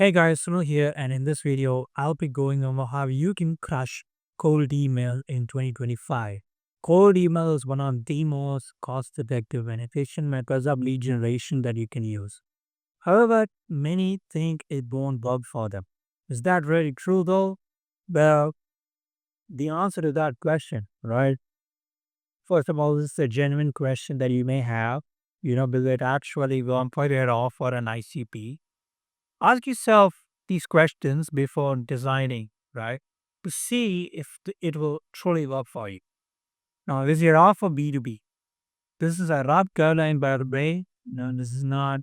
Hey guys, Sunil here, and in this video, I'll be going over how you can crush cold email in 2025. Cold email is one of the most cost-effective and efficient methods of lead generation that you can use. However, many think it won't work for them. Is that really true though? Well, the answer to that question, right? First of all, this is a genuine question that you may have. Will it actually work for your offer an ICP? Ask yourself these questions before designing, right? To see if it will truly work for you. Now, this is your offer B2B. This is a rough guideline, by the way. No, this is not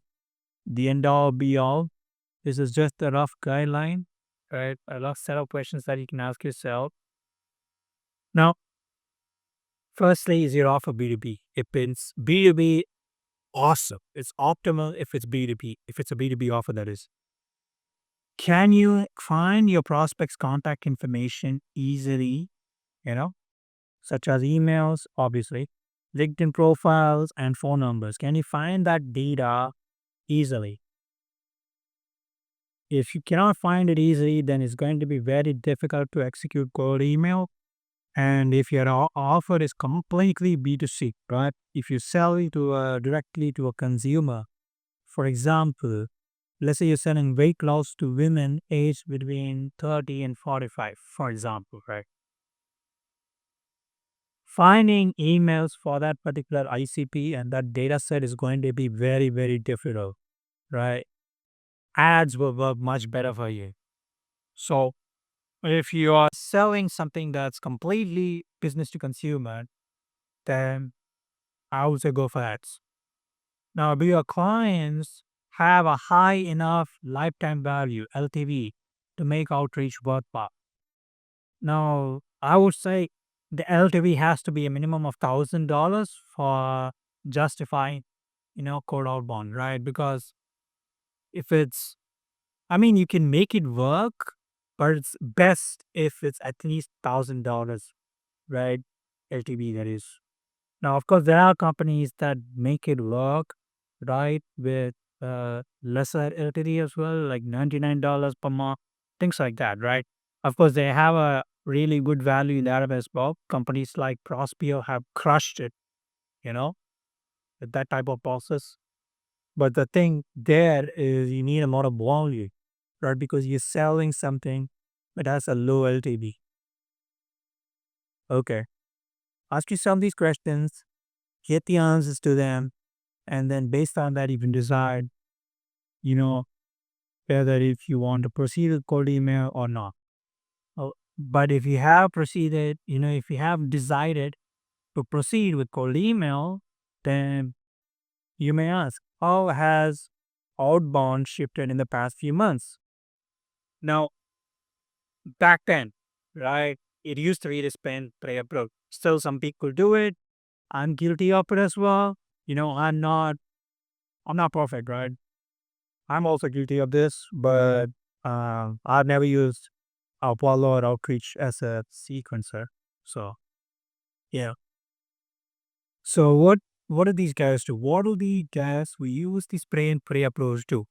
the end all be all. This is just a rough guideline, right? A rough set of questions that you can ask yourself. Now, firstly, is your offer B2B? If it's B2B, awesome. It's optimal if it's B2B, if it's a B2B offer, that is. Can you find your prospect's contact information easily, you know, such as emails, obviously, LinkedIn profiles, and phone numbers? Can you find that data easily? If you cannot find it easily, then it's going to be very difficult to execute cold email. And if your offer is completely B2C, right? If you sell it directly to a consumer, for example, let's say you're selling weight loss to women aged between 30 and 45, for example, right? Finding emails for that particular ICP and that data set is going to be very, very difficult, right? Ads will work much better for you. So if you are selling something that's completely business to consumer, then I would say go for ads. Now, do your clients have a high enough lifetime value, LTV, to make outreach worthwhile? Now, I would say the LTV has to be a minimum of $1,000 for justifying, cold outbound, right? Because if it's, I mean, you can make it work, but it's best if it's at least $1,000, right? LTV, that is. Now, of course, there are companies that make it work, right, with lesser LTV as well, like $99 per month, things like that, right? Of course, they have a really good value in that as well. Companies like Prospeo have crushed it, you know, with that type of process. But the thing there is you need a lot of volume, right? Because you're selling something that has a low LTV. Okay. Ask yourself these questions, get the answers to them, and then based on that, you can decide, you know, whether if you want to proceed with cold email or not. But if you have proceeded, if you have decided to proceed with cold email, then you may ask, how has outbound shifted in the past few months? Now, back then, right, it used to be the spend, pray, approach. Still, some people do it. I'm guilty of it as well. I'm not perfect, right? I'm also guilty of this, but I've never used Apollo or Outreach as a sequencer. So yeah. So what do these guys do? What do the guys who use the spray and pray approach do?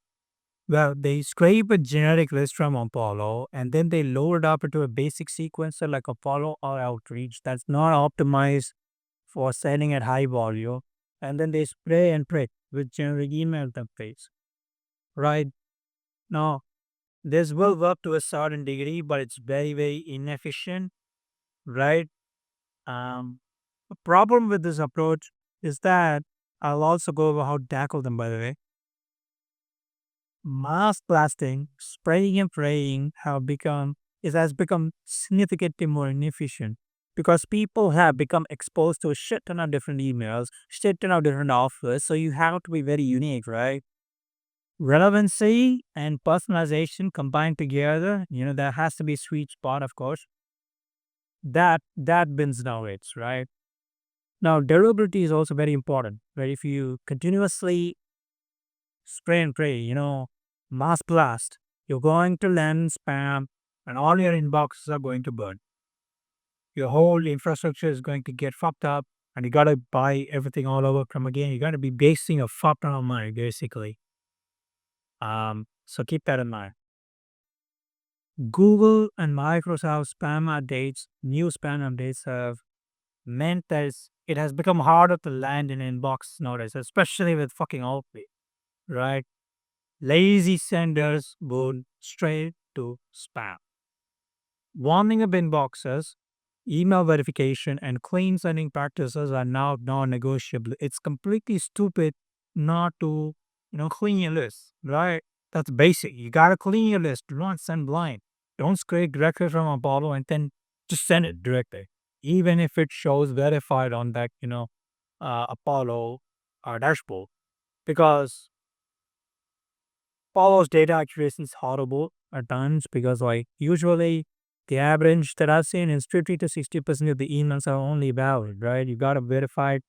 Well, they scrape a generic list from Apollo and then they load it up into a basic sequencer like Apollo or Outreach that's not optimized for sending at high volume. And then they spray and pray with generic email templates. Right now, this will work to a certain degree, but it's very, very inefficient, right? The problem with this approach is that I'll also go over how to tackle them, by the way. Mass blasting, spraying and praying has become significantly more inefficient because people have become exposed to a shit ton of different emails, shit ton of different offers. So you have to be very unique, right? Relevancy and personalization combined together, there has to be a sweet spot, of course. That wins now rates, right? Now, durability is also very important, right? If you continuously spray and pray, mass blast, you're going to land spam and all your inboxes are going to burn. Your whole infrastructure is going to get fucked up and you got to buy everything all over from again. You're going to be basing a fuck ton of money, basically. So keep that in mind. Google and Microsoft spam updates, new spam updates have meant that it has become harder to land in inbox nowadays, especially with fucking Outlook, right? Lazy senders would straight to spam. Warming up inboxes, email verification, and clean sending practices are now non-negotiable. It's completely stupid not to, clean your list, right? That's basic. You gotta clean your list. Do not send blind. Don't scrape directly from Apollo and then just send it directly, even if it shows verified on that, Apollo dashboard, because Apollo's data accuracy is horrible at times because like usually the average that I've seen is 50 to 60% of the emails are only valid, right? You gotta verify it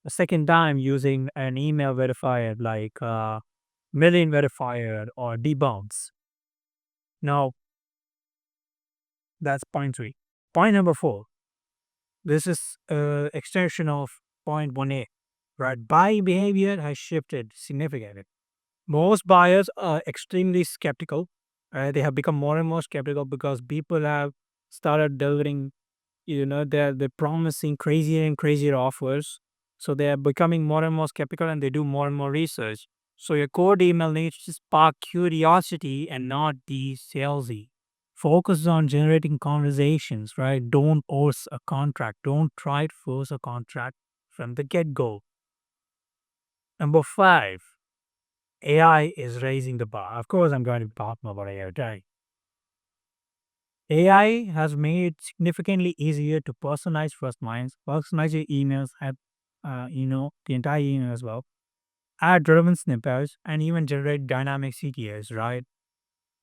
a second time using an email verifier like Million Verifier or Debounce. Now that's point three. Point number four. This is extension of point 1A, right? Buying behavior has shifted significantly. Most buyers are extremely skeptical. They have become more and more skeptical because people have started delivering, they're promising crazier and crazier offers. So they are becoming more and more skeptical and they do more and more research. So your cold email needs to spark curiosity and not be salesy. Focus on generating conversations, right? Don't force a contract. Don't try to force a contract from the get go. Number five, AI is raising the bar. Of course, I'm going to talk more about AI today. AI has made it significantly easier to personalize first lines, personalize your emails, add, the entire email as well, add relevant snippets, and even generate dynamic CTAs, right?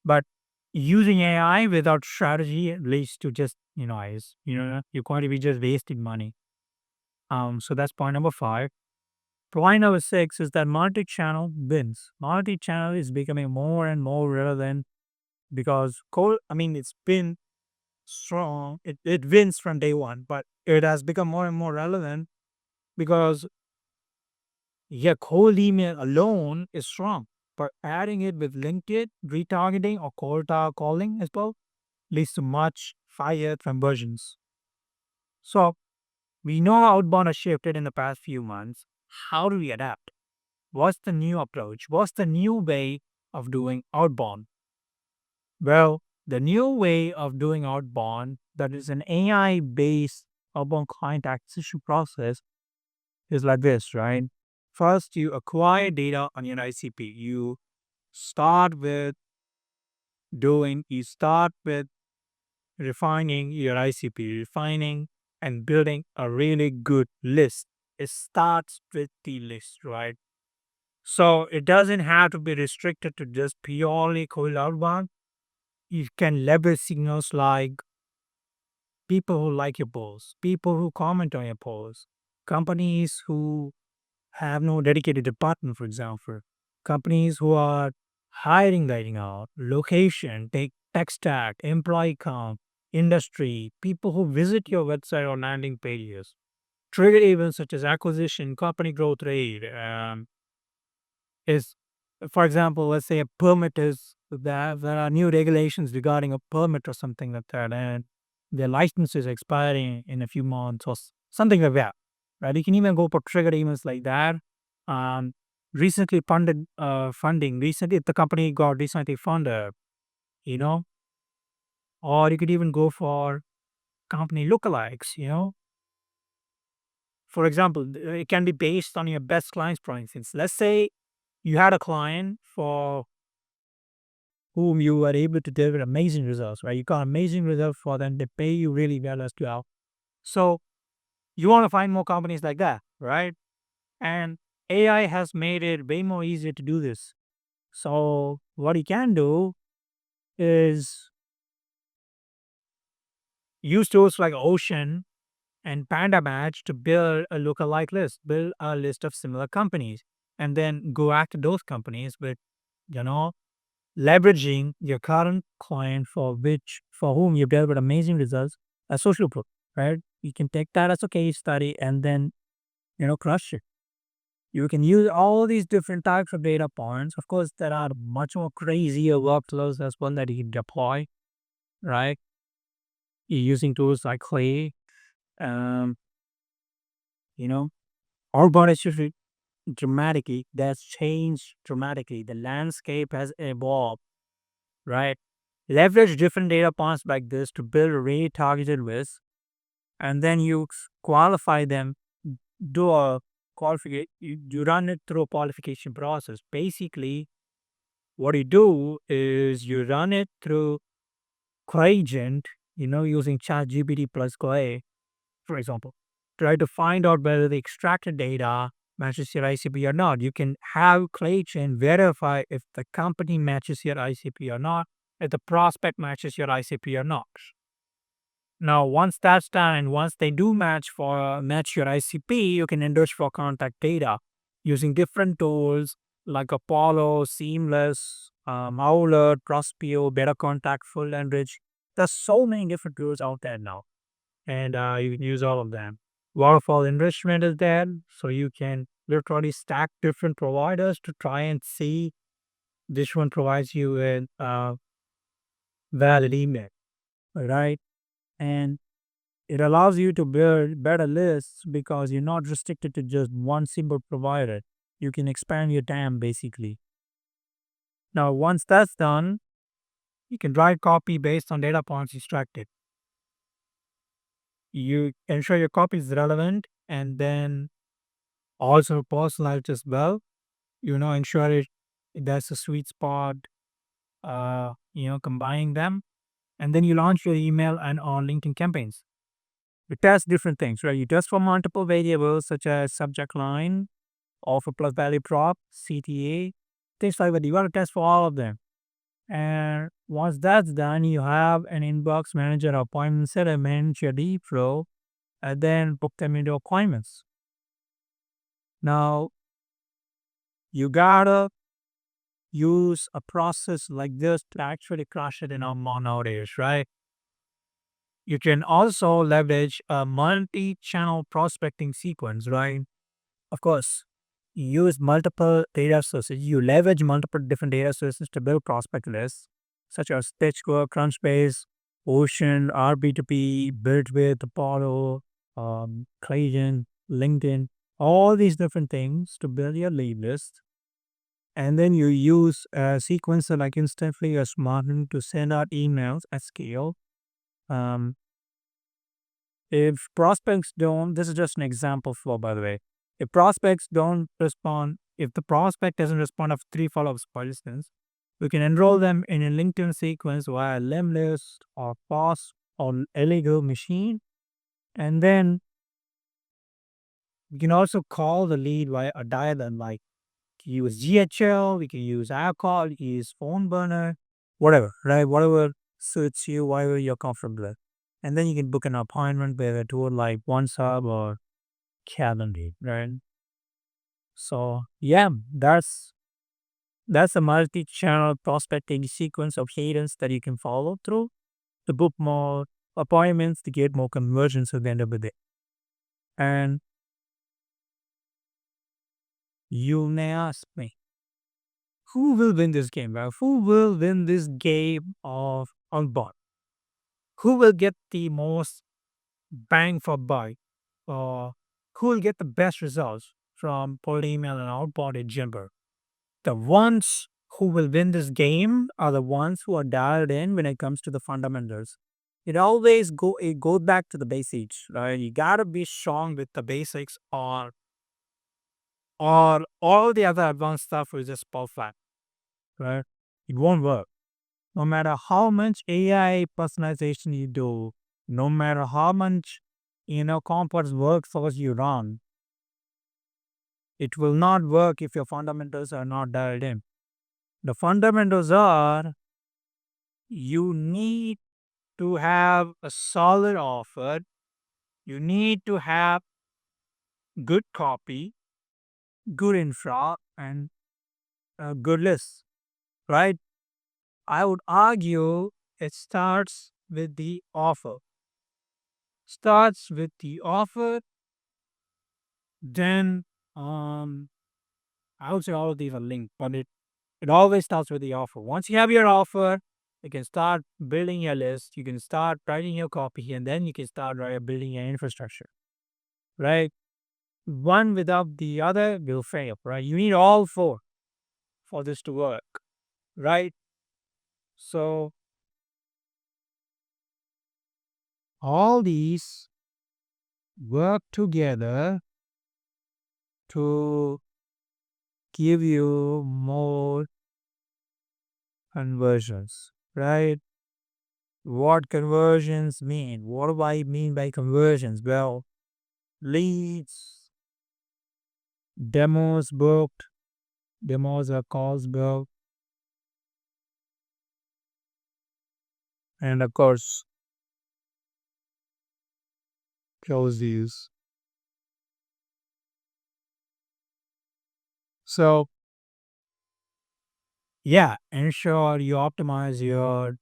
But using AI without strategy leads to just, you're going to be just wasting money. So that's point number five. Point number six is that multi-channel wins. Multi-channel is becoming more and more relevant because it's been strong. It wins from day one, but it has become more and more relevant because yeah, cold email alone is strong, but adding it with LinkedIn, retargeting, or calling as well leads to much higher conversions. So we know how outbound has shifted in the past few months. How do we adapt? What's the new approach? What's the new way of doing outbound? Well, the new way of doing outbound, that is an AI based outbound client acquisition process, is like this, right? First, you acquire data on your ICP. Start with you start with refining your ICP, refining and building a really good list. It starts with the list, right? So it doesn't have to be restricted to just purely cold outbound. You can leverage signals like people who like your posts, people who comment on your posts, companies who have no dedicated department, for example, companies who are hiring right now, location, take tech stack, employee count, industry, people who visit your website or landing pages, trigger events such as acquisition, company growth rate, is, for example, let's say a permit is that there are new regulations regarding a permit or something like that, and their license is expiring in a few months or something like that, right? You can even go for triggered emails like that. Um, recently funded funding. Recently, if the company got recently funded, you know, or you could even go for company lookalikes. For example, it can be based on your best clients, for instance. Let's say you had a client for whom you were able to deliver amazing results, right? You got amazing results for them. They pay you really well as well. So you want to find more companies like that, right? And AI has made it way more easier to do this. So what you can do is use tools like Ocean and Panda Match to build a lookalike list, build a list of similar companies, and then go after those companies with, you know, leveraging your current client for whom you've delivered amazing results as social proof, right? You can take that as a case study and then, crush it. You can use all these different types of data points. Of course, there are much more crazier workflows as well that you can deploy. right? You're using tools like Clay, um, you know, outbound is dramatically. That's changed dramatically. The landscape has evolved, right? Leverage different data points like this to build a really targeted list, and then you qualify them. Do a qualification. You run it through a qualification process. Basically, what you do is you run it through Quagent, using ChatGPT plus Clay, for example. Try to find out whether the extracted data matches your ICP or not. You can have Claychain verify if the company matches your ICP or not, if the prospect matches your ICP or not. Now, once that's done, and once they do match your ICP, you can enrich for contact data using different tools like Apollo, Seamless, Owler, Prospeo, Better Contact, Full Enrich. There's so many different tools out there now, and you can use all of them. Waterfall enrichment is there, so you can literally stack different providers to try and see which one provides you with valid email, right? And it allows you to build better lists because you're not restricted to just one single provider. You can expand your TAM basically. Now, once that's done, you can write copy based on data points extracted. You ensure your copy is relevant and then also personalized as well. Ensure there's a sweet spot, combining them. And then you launch your email and on LinkedIn campaigns. You test different things, right? You test for multiple variables such as subject line, offer plus value prop, CTA, things like that. You got to test for all of them. And once that's done, you have an inbox manager appointment set and manage your lead flow and then book them into appointments. Now, you gotta use a process like this to actually crush it in our nowadays, right? You can also leverage a multi-channel prospecting sequence, right? Of course, you use multiple data sources. You leverage multiple different data sources to build prospect lists, such as Stitchcore, Crunchbase, Ocean, RB2P, Built with Apollo, Clayton, LinkedIn, all these different things to build your lead list. And then you use a sequencer like Instantly or Smarten to send out emails at scale. Um, if prospects don't, this is just an example flow, by the way. If prospects don't respond, if the prospect doesn't respond after 3 follow-ups, for instance, we can enroll them in a LinkedIn sequence via Limlist or POS or Eligo machine. And then we can also call the lead via a dialer like use GHL, we can use AirCall, use phone burner, whatever, right? Whatever suits you, whatever you're comfortable with. And then you can book an appointment with a tool like OneSub or Calendly, right? So yeah, that's a multi-channel prospecting sequence of cadence that you can follow through to book more appointments to get more conversions at the end of the day. And you may ask me, who will win this game? Well, who will win this game of outbound? Who will get the most bang for buck? Or who will get the best results from cold email and outbound in general? The ones who will win this game are the ones who are dialed in when it comes to the fundamentals. It goes back to the basics, right? You gotta be strong with the basics or all the other advanced stuff is just perfect, right? It won't work. No matter how much AI personalization you do, no matter how much complex workflows you run, it will not work if your fundamentals are not dialed in. The fundamentals are you need to have a solid offer, you need to have good copy, good infra, and a good list, right? I would argue it starts with the offer. Starts with the offer, then I would say all of these are linked, but it always starts with the offer. Once you have your offer, You can start building your list, you can start writing your copy, and then you can start building your infrastructure, right? One without the other will fail, right? You need all four for this to work, right? So all these work together to give you more conversions, right? What conversions mean? What do I mean by conversions? Well, leads, demos booked, demos are calls booked, and of course, close these. So, yeah, ensure you optimize your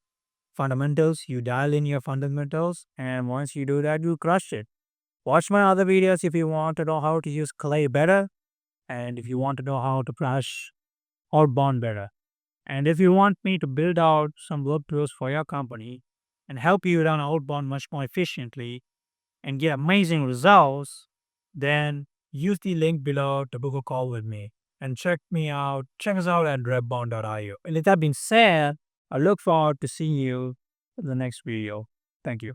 fundamentals, you dial in your fundamentals, and once you do that, you crush it. Watch my other videos if you want to know how to use clay better, and if you want to know how to crush or bond better. And if you want me to build out some workflows for your company and help you run outbound much more efficiently and get amazing results, then use the link below to book a call with me and check us out at redbond.io. And with that being said, I look forward to seeing you in the next video. Thank you.